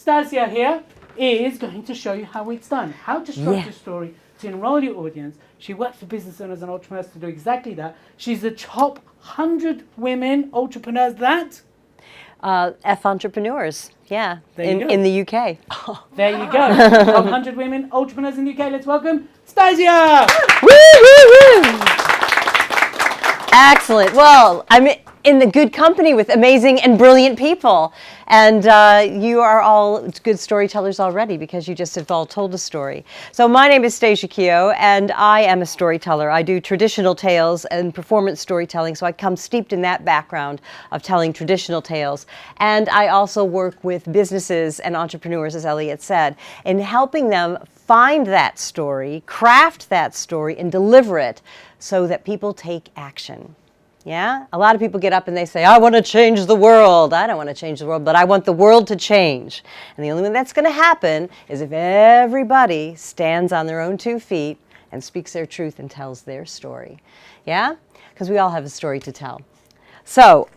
Stacia here is going to show you how it's done, how to structure a story to enroll your audience. She works for business owners and entrepreneurs to do exactly that. She's the top 100 women entrepreneurs that... F entrepreneurs, yeah, in the UK. There you go. Top 100 women entrepreneurs in the UK. Let's welcome Stacia! Woo, woo, woo. Excellent. Well, I'm in the good company with amazing and brilliant people. And you are all good storytellers already because you just have all told a story. So my name is Stacia Keogh, and I am a storyteller. I do traditional tales and performance storytelling, so I come steeped in that background of telling traditional tales. And I also work with businesses and entrepreneurs, as Elliot said, in helping them find that story, craft that story, and deliver it so that people take action. Yeah? A lot of people get up and they say, I want to change the world. I don't want to change the world, but I want the world to change. And the only way that's going to happen is if everybody stands on their own 2 feet and speaks their truth and tells their story. Yeah? Because we all have a story to tell. So,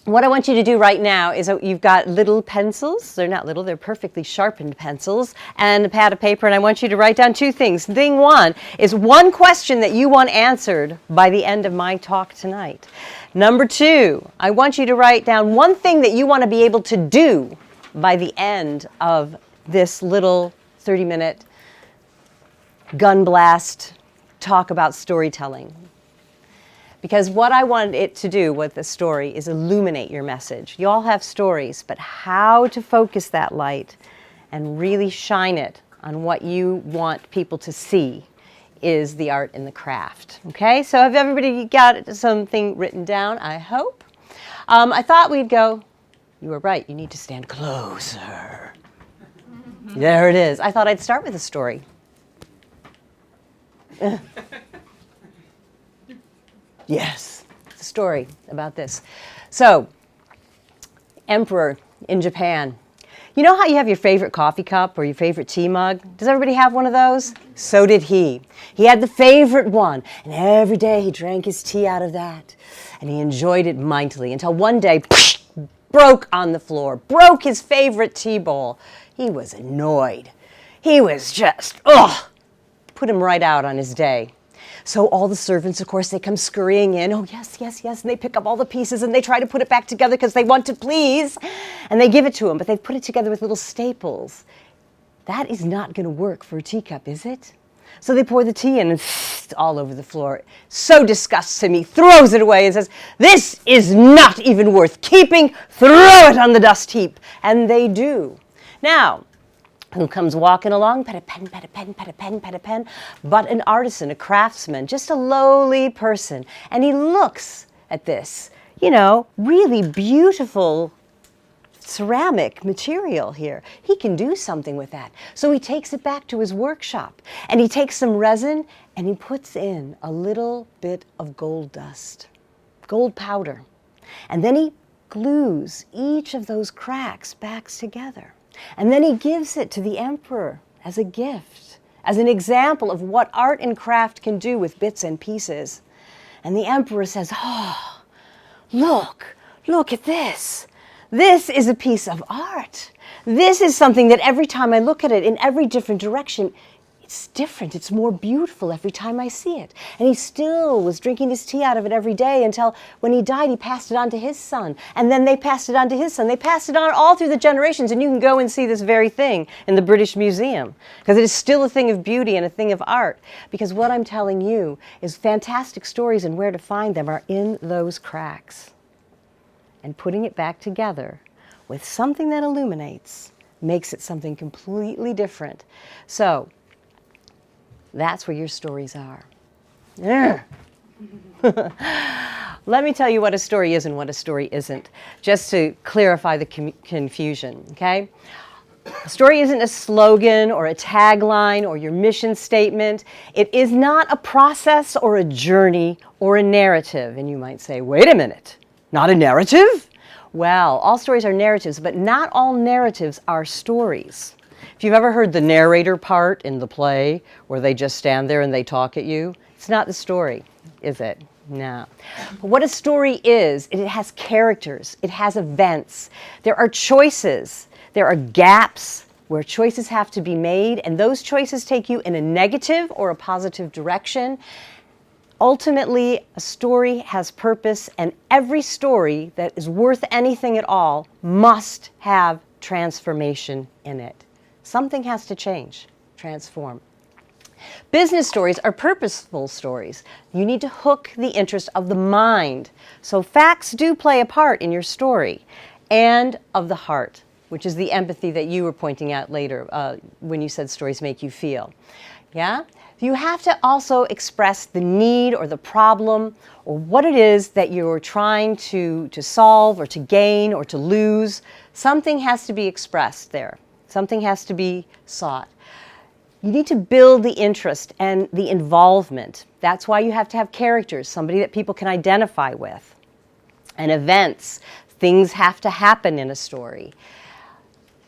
what I want you to do right now is you've got little pencils. They're not little, they're perfectly sharpened pencils, and a pad of paper, and I want you to write down 2 things. Thing 1 is one question that you want answered by the end of my talk tonight. Number 2, I want you to write down one thing that you want to be able to do by the end of this little 30-minute gun blast talk about storytelling. Because what I want it to do with the story is illuminate your message. You all have stories, but how to focus that light and really shine it on what you want people to see is the art and the craft. Okay, so have everybody got something written down, I hope? I thought we'd go, you were right, you need to stand closer. There it is. I thought I'd start with a story. Yes, it's a story about this. So, emperor in Japan. You know how you have your favorite coffee cup or your favorite tea mug? Does everybody have one of those? So did he. He had the favorite one, and every day he drank his tea out of that, and he enjoyed it mightily until one day, broke on the floor, broke his favorite tea bowl. He was annoyed. He was just, put him right out on his day. So all the servants, of course, they come scurrying in. Oh, yes, yes, yes. And they pick up all the pieces and they try to put it back together because they want to please. And they give it to him, but they put it together with little staples. That is not going to work for a teacup, is it? So they pour the tea in and all over the floor. So disgusts him, he throws it away and says, this is not even worth keeping. Throw it on the dust heap. And they do. Now, who comes walking along, pet a pen, pet a pen, pet a pen, pet a pen, but an artisan, a craftsman, just a lowly person. And he looks at this, really beautiful ceramic material here. He can do something with that. So he takes it back to his workshop, and he takes some resin, and he puts in a little bit of gold dust, gold powder. And then he glues each of those cracks back together. And then he gives it to the emperor as a gift, as an example of what art and craft can do with bits and pieces. And the emperor says, look at this. This is a piece of art. This is something that every time I look at it in every different direction, it's different. It's more beautiful every time I see it. And he still was drinking his tea out of it every day until when he died, he passed it on to his son. And then they passed it on to his son. They passed it on all through the generations. And you can go and see this very thing in the British Museum because it is still a thing of beauty and a thing of art. Because what I'm telling you is fantastic stories, and where to find them are in those cracks. And putting it back together with something that illuminates makes it something completely different. So, that's where your stories are. Let me tell you what a story is and what a story isn't, just to clarify the confusion, okay? A story isn't a slogan or a tagline or your mission statement. It is not a process or a journey or a narrative. And you might say, wait a minute, not a narrative? Well, all stories are narratives, but not all narratives are stories. If you've ever heard the narrator part in the play where they just stand there and they talk at you, it's not the story, is it? No. But what a story is, it has characters, it has events. There are choices There are gaps where choices have to be made, and those choices take you in a negative or a positive direction. Ultimately, a story has purpose, and every story that is worth anything at all must have transformation in it. Something has to change, transform. Business stories are purposeful stories. You need to hook the interest of the mind. So facts do play a part in your story, and of the heart, which is the empathy that you were pointing out later when you said stories make you feel. Yeah? You have to also express the need or the problem or what it is that you're trying to solve or to gain or to lose. Something has to be expressed there. Something has to be sought. You need to build the interest and the involvement. That's why you have to have characters, somebody that people can identify with. And events, things have to happen in a story.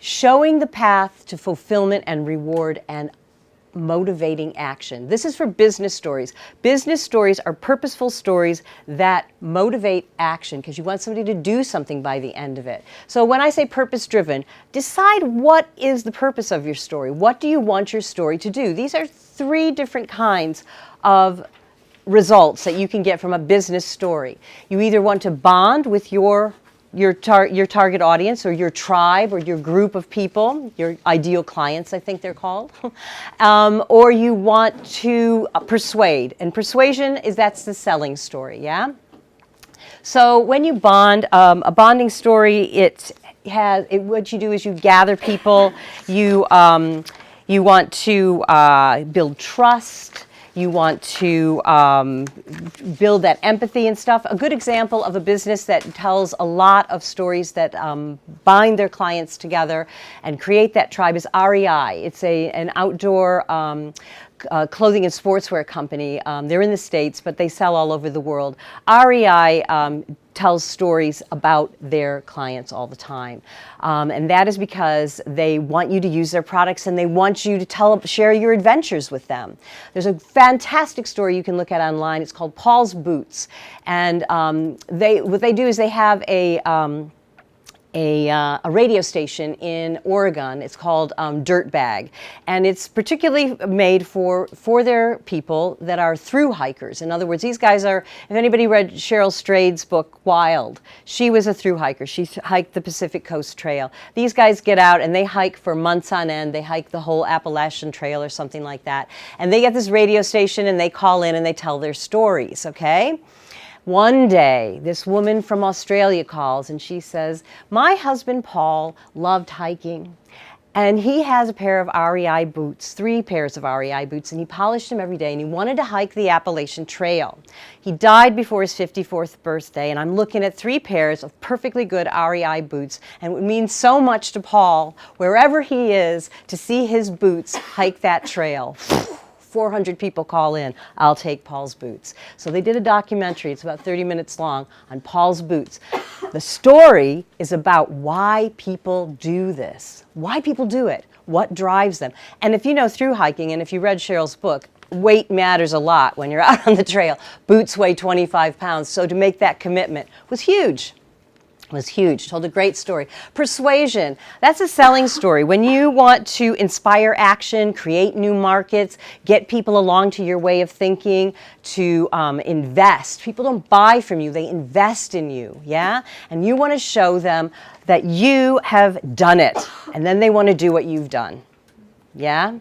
Showing the path to fulfillment and reward and motivating action. This is for business stories. Business stories are purposeful stories that motivate action because you want somebody to do something by the end of it. So when I say purpose-driven, decide what is the purpose of your story. What do you want your story to do? These are 3 different kinds of results that you can get from a business story. You either want to bond with your target audience or your tribe or your group of people, your ideal clients, I think they're called, or you want to persuade. And persuasion that's the selling story, yeah? So when you bond, a bonding story, what you do is you gather people, you want to build trust. You want to build that empathy and stuff. A good example of a business that tells a lot of stories that bind their clients together and create that tribe is REI. It's an outdoor clothing and sportswear company. They're in the States, but they sell all over the world. REI tells stories about their clients all the time. And that is because they want you to use their products and they want you to share your adventures with them. There's a fantastic story you can look at online. It's called Paul's Boots. And what they do is they have a radio station in Oregon. It's called Dirtbag, and it's particularly made for their people that are through hikers. In other words, these guys are, if anybody read Cheryl Strayed's book, Wild, she was a through hiker. She hiked the Pacific Coast Trail. These guys get out and they hike for months on end. They hike the whole Appalachian Trail or something like that. And they get this radio station and they call in and they tell their stories, okay? One day, this woman from Australia calls and she says, my husband Paul loved hiking and he has a pair of REI boots, 3 pairs of REI boots, and he polished them every day and he wanted to hike the Appalachian Trail. He died before his 54th birthday and I'm looking at 3 pairs of perfectly good REI boots, and it would mean so much to Paul, wherever he is, to see his boots hike that trail. 400 people call in, I'll take Paul's boots. So they did a documentary, it's about 30 minutes long, on Paul's boots. The story is about why people do this, why people do it, what drives them. And if you know through hiking, and if you read Cheryl's book, weight matters a lot when you're out on the trail. Boots weigh 25 pounds, so to make that commitment was huge. Was huge, told a great story. Persuasion, that's a selling story. When you want to inspire action, create new markets, get people along to your way of thinking, to invest. People don't buy from you, they invest in you, yeah? And you want to show them that you have done it, and then they want to do what you've done, yeah?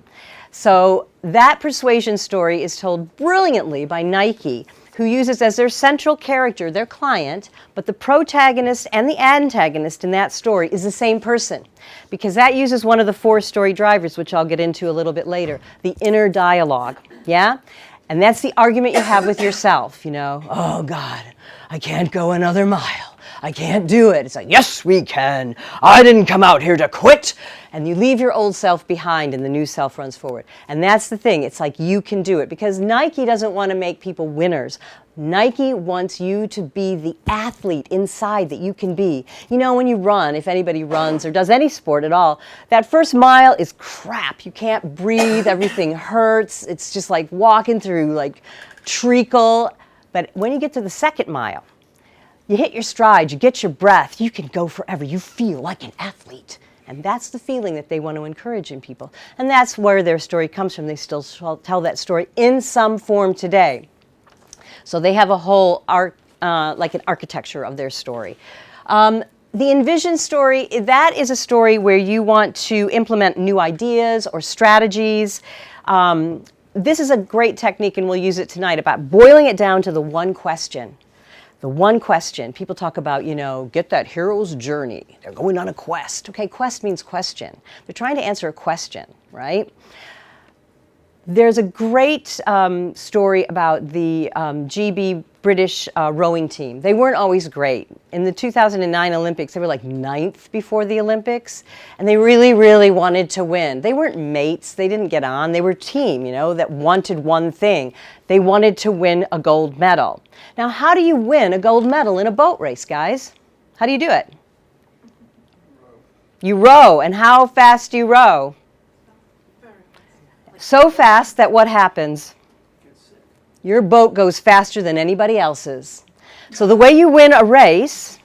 So that persuasion story is told brilliantly by Nike, who uses as their central character their client, but the protagonist and the antagonist in that story is the same person, because that uses one of the 4 story drivers, which I'll get into a little bit later, the inner dialogue, yeah? And that's the argument you have with yourself, you know, oh God, I can't go another mile. I can't do it. It's like, yes, we can. I didn't come out here to quit. And you leave your old self behind and the new self runs forward. And that's the thing. It's like you can do it, because Nike doesn't want to make people winners. Nike wants you to be the athlete inside that you can be. You know, when you run, if anybody runs or does any sport at all, that first mile is crap. You can't breathe. Everything hurts. It's just like walking through like treacle. But when you get to the 2nd mile, you hit your stride, you get your breath, you can go forever. You feel like an athlete. And that's the feeling that they want to encourage in people. And that's where their story comes from. They still tell that story in some form today. So they have a whole like an architecture of their story. The envision story, that is a story where you want to implement new ideas or strategies. This is a great technique, and we'll use it tonight, about boiling it down to the one question. The one question. People talk about, get that hero's journey. They're going on a quest. Okay, quest means question. They're trying to answer a question, right? There's a great story about the GB British rowing team. They weren't always great. In the 2009 Olympics, they were like 9th before the Olympics, and they really, really wanted to win. They weren't mates. They didn't get on. They were a team, that wanted one thing. They wanted to win a gold medal. Now, how do you win a gold medal in a boat race, guys? How do you do it? You row. And how fast do you row? So fast that what happens? Your boat goes faster than anybody else's. So the way you win a race,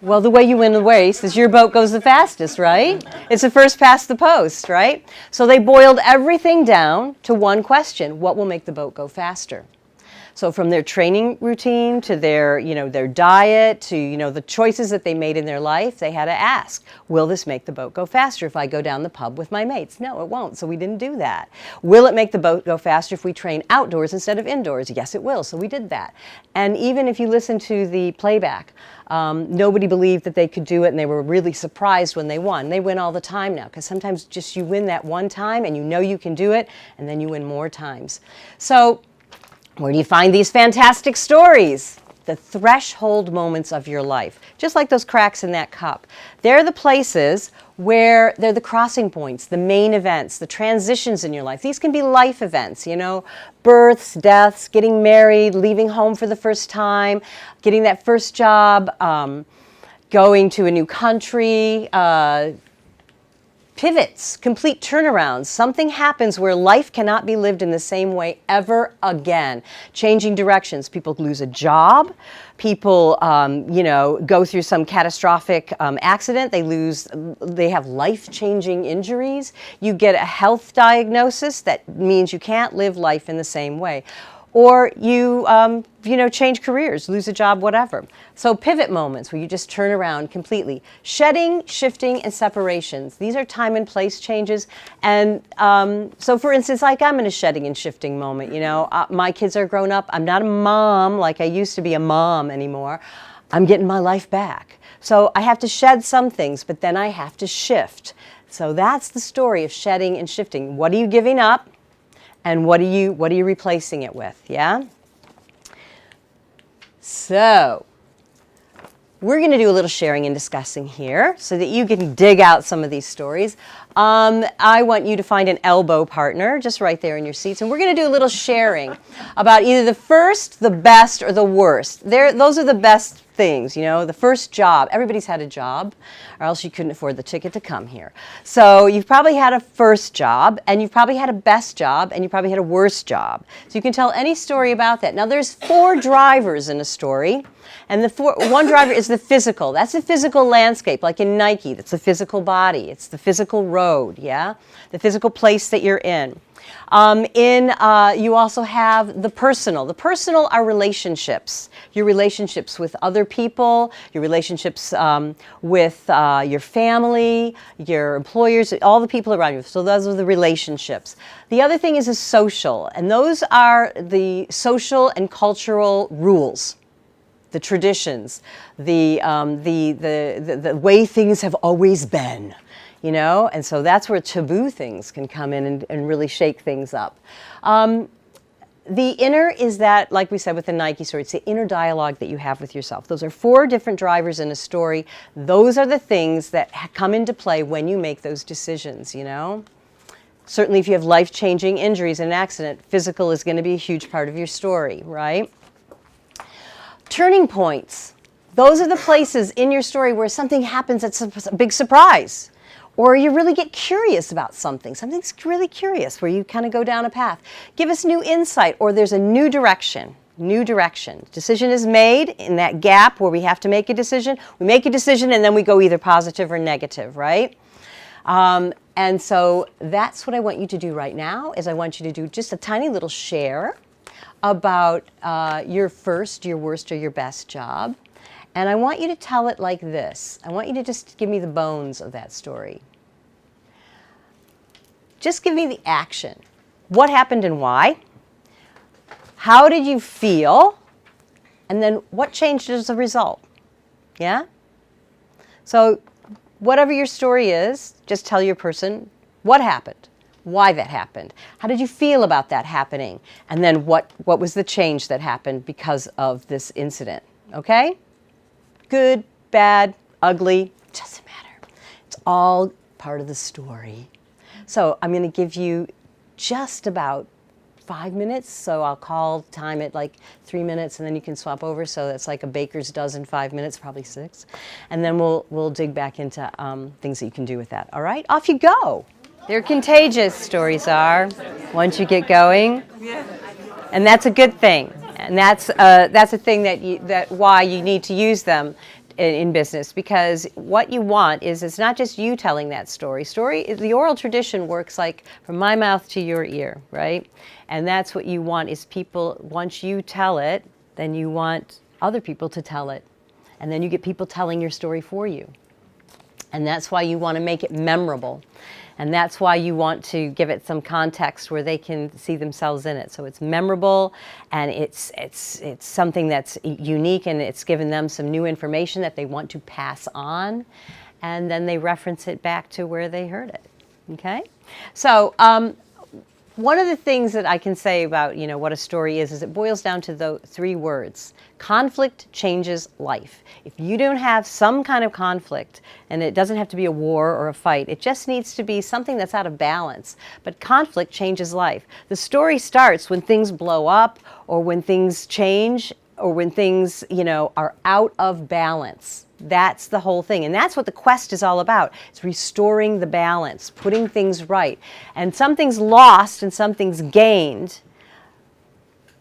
well, the way you win a race is your boat goes the fastest, right? It's the first past the post, right? So they boiled everything down to one question: what will make the boat go faster? So from their training routine to their, their diet to, the choices that they made in their life, they had to ask, will this make the boat go faster if I go down the pub with my mates? No, it won't, so we didn't do that. Will it make the boat go faster if we train outdoors instead of indoors? Yes, it will, so we did that. And even if you listen to the playback, nobody believed that they could do it, and they were really surprised when they won. They win all the time now, because sometimes just you win that one time and you can do it, and then you win more times. So where do you find these fantastic stories? The threshold moments of your life, just like those cracks in that cup. They're the places where they're the crossing points, the main events, the transitions in your life. These can be life events, births, deaths, getting married, leaving home for the first time, getting that first job, going to a new country, pivots, complete turnarounds. Something happens where life cannot be lived in the same way ever again. Changing directions. People lose a job. People, go through some catastrophic accident. They have life-changing injuries. You get a health diagnosis that means you can't live life in the same way. Or you, change careers, lose a job, whatever. So pivot moments where you just turn around completely. Shedding, shifting, and separations. These are time and place changes. And so for instance, like I'm in a shedding and shifting moment. My kids are grown up. I'm not a mom like I used to be a mom anymore. I'm getting my life back. So I have to shed some things, but then I have to shift. So that's the story of shedding and shifting. What are you giving up? And what are you replacing it with, yeah? So we're going to do a little sharing and discussing here so that you can dig out some of these stories. I want you to find an elbow partner just right there in your seats, and we're going to do a little sharing about either the first, the best, or the worst. Those are the best things, the first job. Everybody's had a job, or else you couldn't afford the ticket to come here. So you've probably had a first job, and you've probably had a best job, and you probably had a worst job. So you can tell any story about that. Now there's 4 drivers in a story, and one driver is the physical. That's the physical landscape, like in Nike. That's the physical body. It's the physical road, yeah? The physical place that you're in. You also have the personal. The personal are relationships. Your relationships with other people, your relationships with your family, your employers, all the people around you. So those are the relationships. The other thing is a social, and those are the social and cultural rules, the traditions, the way things have always been. And so that's where taboo things can come in and really shake things up. The inner is that, like we said with the Nike story, it's the inner dialogue that you have with yourself. Those are 4 different drivers in a story. Those are the things that come into play when you make those decisions, Certainly if you have life-changing injuries in an accident, physical is going to be a huge part of your story, right? Turning points. Those are the places in your story where something happens that's a big surprise. Or you really get curious about something. Something's really curious where you kind of go down a path. Give us new insight, or there's a new direction. new direction. Decision is made in that gap where we have to make a decision. We make a decision and then we go either positive or negative, right? And so that's what I want you to do right now, is I want you to do just a tiny little share about your first, your worst, or your best job. And I want you to tell it like this. I want you to just give me the bones of that story. Just give me the action. What happened and why? How did you feel? And then what changed as a result? Yeah? So whatever your story is, just tell your person what happened, why that happened, how did you feel about that happening, and then what was the change that happened because of this incident, okay? Good, bad, ugly, doesn't matter. It's all part of the story. So I'm going to give you just about 5 minutes, so I'll call time at like 3 minutes, and then you can swap over, so that's like a baker's dozen, 5 minutes, probably 6. And then we'll dig back into things that you can do with that. All right, off you go. They're contagious, stories are, once you get going. And that's a good thing. And that's a thing that why you need to use them in business, because what you want is, it's not just you telling that story. The oral tradition works like from my mouth to your ear, right? And that's what you want, is people, once you tell it, then you want other people to tell it. And then you get people telling your story for you. And that's why you want to make it memorable. And that's why you want to give it some context where they can see themselves in it. So it's memorable, and it's something that's unique, and it's given them some new information that they want to pass on, and then they reference it back to where they heard it. Okay? So one of the things that I can say about, what a story is it boils down to the 3 words. Conflict changes life. If you don't have some kind of conflict, and it doesn't have to be a war or a fight, it just needs to be something that's out of balance. But conflict changes life. The story starts when things blow up, or when things change, or when things, are out of balance. That's the whole thing. And that's what the quest is all about. It's restoring the balance, putting things right. And something's lost and something's gained,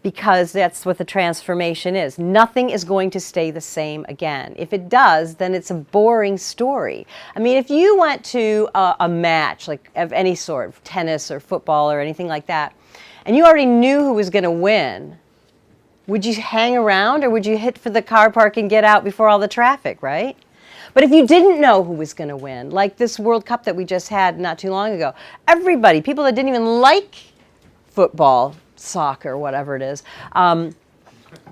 because that's what the transformation is. Nothing is going to stay the same again. If it does, then it's a boring story. I mean, if you went to a match, like of any sort, tennis or football or anything like that, and you already knew who was going to win, would you hang around, or would you hit for the car park and get out before all the traffic, right? But if you didn't know who was going to win, like this World Cup that we just had not too long ago, everybody, people that didn't even like football, soccer, whatever it is,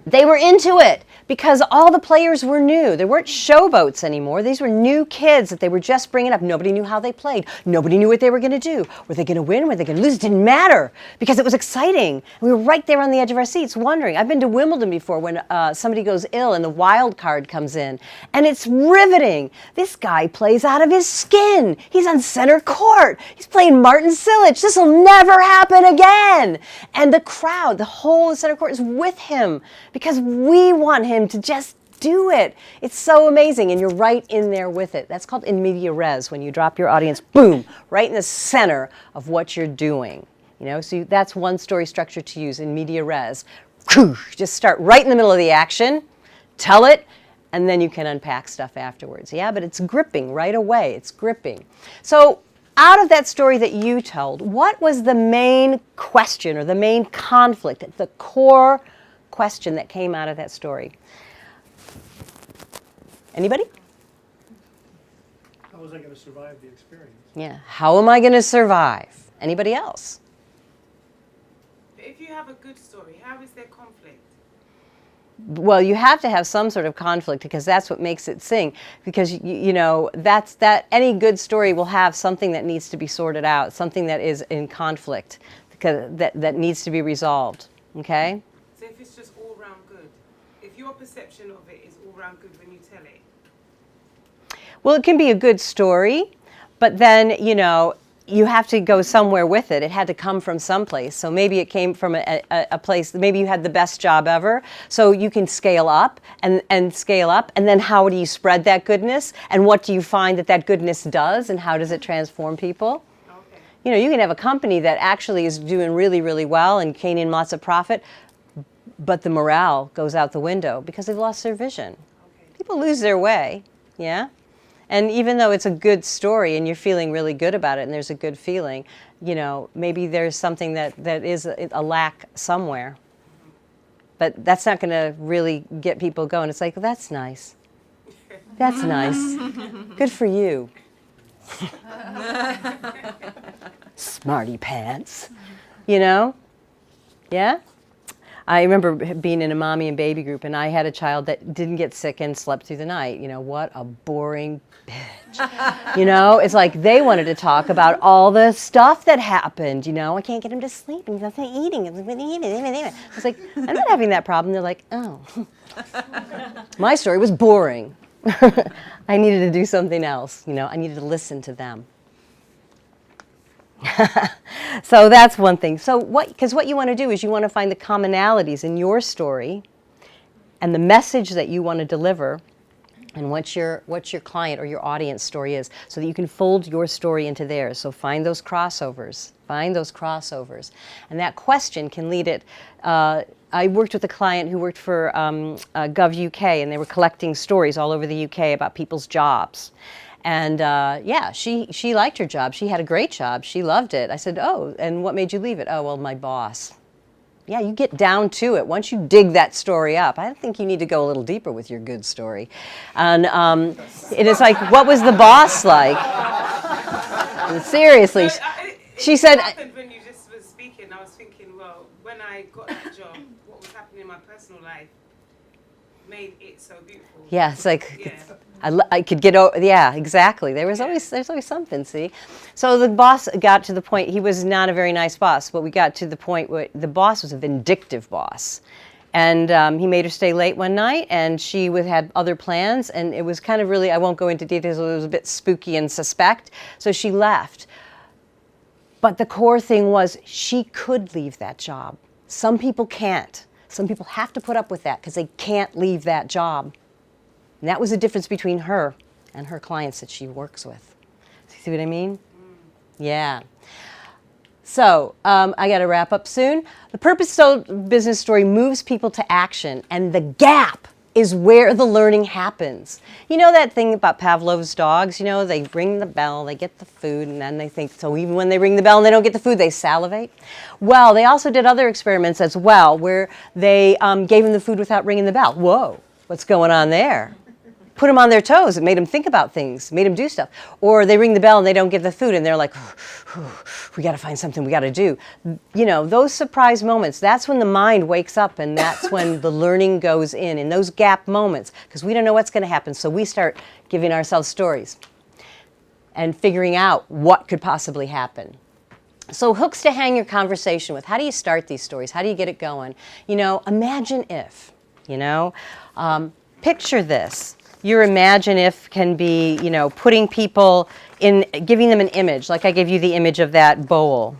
they were into it because all the players were new. They weren't showboats anymore. These were new kids that they were just bringing up. Nobody knew how they played. Nobody knew what they were going to do. Were they going to win? Were they going to lose? It didn't matter, because it was exciting. We were right there on the edge of our seats wondering. I've been to Wimbledon before when somebody goes ill and the wild card comes in, and it's riveting. This guy plays out of his skin. He's on center court. He's playing Martin Cilic. This will never happen again. And the crowd, the whole center court is with him, because we want him to just do it. It's so amazing, and you're right in there with it. That's called in media res, when you drop your audience, boom, right in the center of what you're doing. So that's one story structure to use, in media res. Just start right in the middle of the action, tell it, and then you can unpack stuff afterwards. Yeah, but it's gripping right away. It's gripping. So out of that story that you told, what was the main question or the main conflict, the core question that came out of that story? Anybody? How was I going to survive the experience? Yeah, how am I going to survive? Anybody else? If you have a good story, how is there conflict? Well, you have to have some sort of conflict, because that's what makes it sing. Because that any good story will have something that needs to be sorted out, something that is in conflict, because that needs to be resolved. Okay? So if it's just all round good, if your perception of it is all round good when you tell it. Well, it can be a good story, but then, you have to go somewhere with it. It had to come from someplace. So maybe it came from a place, maybe you had the best job ever. So you can scale up and scale up. And then how do you spread that goodness? And what do you find that goodness does? And how does it transform people? Okay. You can have a company that actually is doing really, really well and gaining lots of profit. but the morale goes out the window because they've lost their vision. People lose their way, yeah? And even though it's a good story and you're feeling really good about it and there's a good feeling, you know, maybe there's something that is a lack somewhere. But that's not going to really get people going. It's like, well, that's nice. That's nice. Good for you. Smarty pants. You know? Yeah? I remember being in a mommy and baby group, and I had a child that didn't get sick and slept through the night. You know, what a boring bitch. You know, it's like they wanted to talk about all the stuff that happened. You know, I can't get him to sleep, and he's not eating. It's like, I'm not having that problem. They're like, oh. My story was boring. I needed to do something else. You know, I needed to listen to them. So that's one thing. So because what you want to do is you want to find the commonalities in your story and the message that you want to deliver and what your client or your audience story is, so that you can fold your story into theirs. So find those crossovers. Find those crossovers. And that question can lead it. I worked with a client who worked for Gov UK, and they were collecting stories all over the UK about people's jobs. And yeah, she liked her job. She had a great job. She loved it. I said, oh, and what made you leave it? Oh, well, my boss. Yeah, you get down to it. Once you dig that story up, I think you need to go a little deeper with your good story. And it is like, what was the boss like? And seriously, she said. It happened when you just were speaking. I was thinking, well, when I got that job, what was happening in my personal life made it so beautiful. Yeah, it's like. Yeah. I could get over, yeah, exactly. There's always something, see? So the boss got to the point, he was not a very nice boss, but we got to the point where the boss was a vindictive boss. And he made her stay late one night, and she had other plans, and it was kind of really, I won't go into details, it was a bit spooky and suspect, so she left. But the core thing was, she could leave that job. Some people can't. Some people have to put up with that because they can't leave that job. And that was the difference between her and her clients that she works with. See what I mean? Yeah. So I got to wrap up soon. The purpose-sold business story moves people to action, and the gap is where the learning happens. You know that thing about Pavlov's dogs? You know, they ring the bell, they get the food, and then they think, so even when they ring the bell and they don't get the food, they salivate? Well, they also did other experiments as well, where they gave them the food without ringing the bell. Whoa, what's going on there? Put them on their toes. It made them think about things, made them do stuff. Or they ring the bell and they don't get the food and they're like, we got to find something we got to do. You know, those surprise moments, that's when the mind wakes up, and that's when the learning goes in those gap moments, because we don't know what's going to happen. So we start giving ourselves stories and figuring out what could possibly happen. So hooks to hang your conversation with. How do you start these stories? How do you get it going? You know, imagine if, you know, picture this. Your imagine if can be, you know, putting people in, giving them an image, like I gave you the image of that bowl.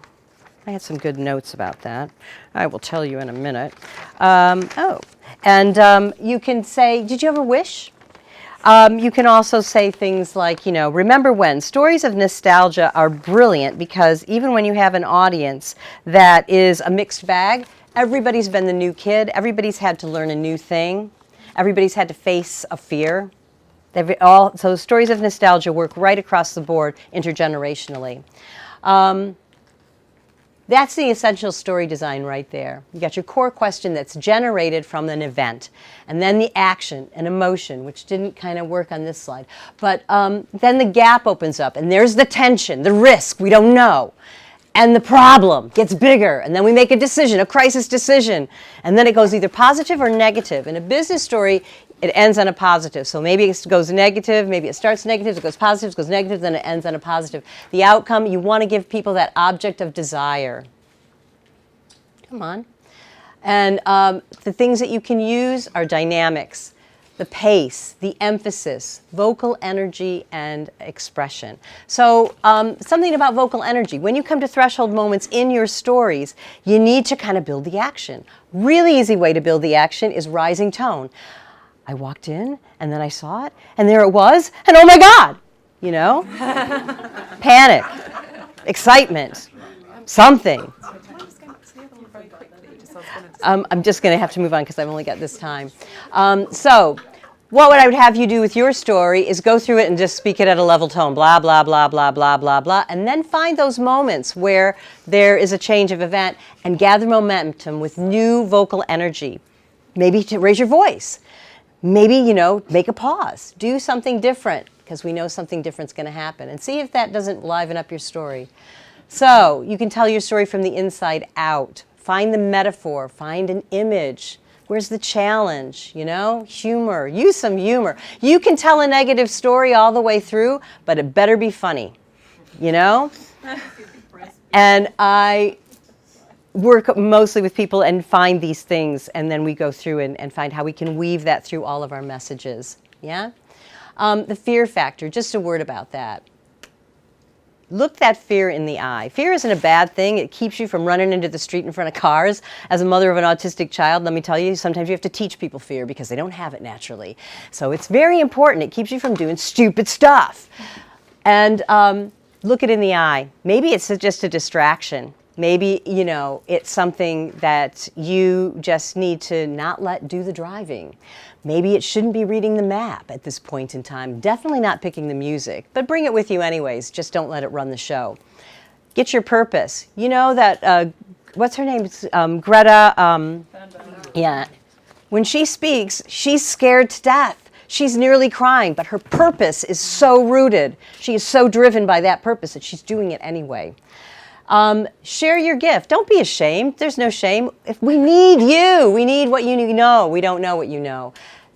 I had some good notes about that. I will tell you in a minute. You can say, did you have a wish? You can also say things like, you know, remember when. Stories of nostalgia are brilliant because even when you have an audience that is a mixed bag, everybody's been the new kid, everybody's had to learn a new thing. Everybody's had to face a fear. So stories of nostalgia work right across the board intergenerationally. That's the essential story design right there. You got your core question that's generated from an event, and then the action and emotion, which didn't kind of work on this slide. But then the gap opens up, and there's the tension, the risk, we don't know. And the problem gets bigger, and then we make a decision, a crisis decision, and then it goes either positive or negative. In a business story, it ends on a positive. So maybe it goes negative, maybe it starts negative, it goes positive, it goes negative, then it ends on a positive. The outcome, you want to give people that object of desire. Come on. And the things that you can use are dynamics. The pace, the emphasis, vocal energy, and expression. So something about vocal energy. When you come to threshold moments in your stories, you need to kind of build the action. Really easy way to build the action is rising tone. I walked in, and then I saw it, and there it was, and oh my God, you know? Panic, excitement, something. I'm just going to have to move on because I've only got this time. So what I would have you do with your story is go through it and just speak it at a level tone, blah, blah, blah, blah, blah, blah, blah, and then find those moments where there is a change of event and gather momentum with new vocal energy. Maybe to raise your voice. Maybe, make a pause. Do something different because we know something different's going to happen. And see if that doesn't liven up your story. So you can tell your story from the inside out. Find the metaphor. Find an image. Where's the challenge? Humor. Use some humor. You can tell a negative story all the way through, but it better be funny. And I work mostly with people and find these things, and then we go through and find how we can weave that through all of our messages. Yeah? The fear factor, just a word about that. Look that fear in the eye. Fear isn't a bad thing. It keeps you from running into the street in front of cars. As a mother of an autistic child, let me tell you, sometimes you have to teach people fear because they don't have it naturally. So it's very important. It keeps you from doing stupid stuff. And look it in the eye. Maybe it's just a distraction. Maybe, it's something that you just need to not let do the driving. Maybe it shouldn't be reading the map at this point in time. Definitely not picking the music, but bring it with you anyways. Just don't let it run the show. Get your purpose. You know that, what's her name? Greta. Yeah. When she speaks, she's scared to death. She's nearly crying, but her purpose is so rooted. She is so driven by that purpose that she's doing it anyway. Share your gift. Don't be ashamed. There's no shame. If we need you, we need what you know. We don't know what you know.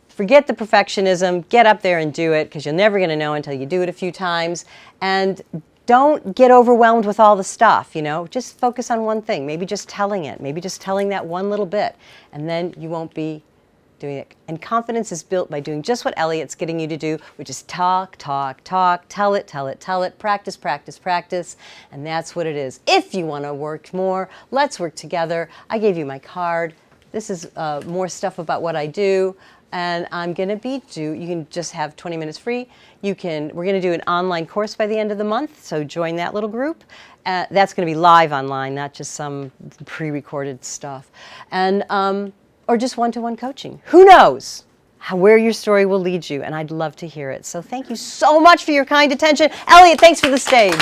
Forget the perfectionism. Get up there and do it because you're never going to know until you do it a few times. And don't get overwhelmed with all the stuff, Just focus on one thing. Maybe just telling it. Maybe just telling that one little bit. And then you won't be doing it. And confidence is built by doing just what Elliot's getting you to do, which is talk, talk, talk, tell it, practice, practice, practice, and that's what it is. If you want to work more, let's work together. I gave you my card. This is more stuff about what I do, and I'm going to you can just have 20 minutes free. We're going to do an online course by the end of the month, so join that little group. That's going to be live online, not just some pre-recorded stuff. And or just one-to-one coaching. Who knows where your story will lead you, and I'd love to hear it. So thank you so much for your kind attention. Elliot, thanks for the stage.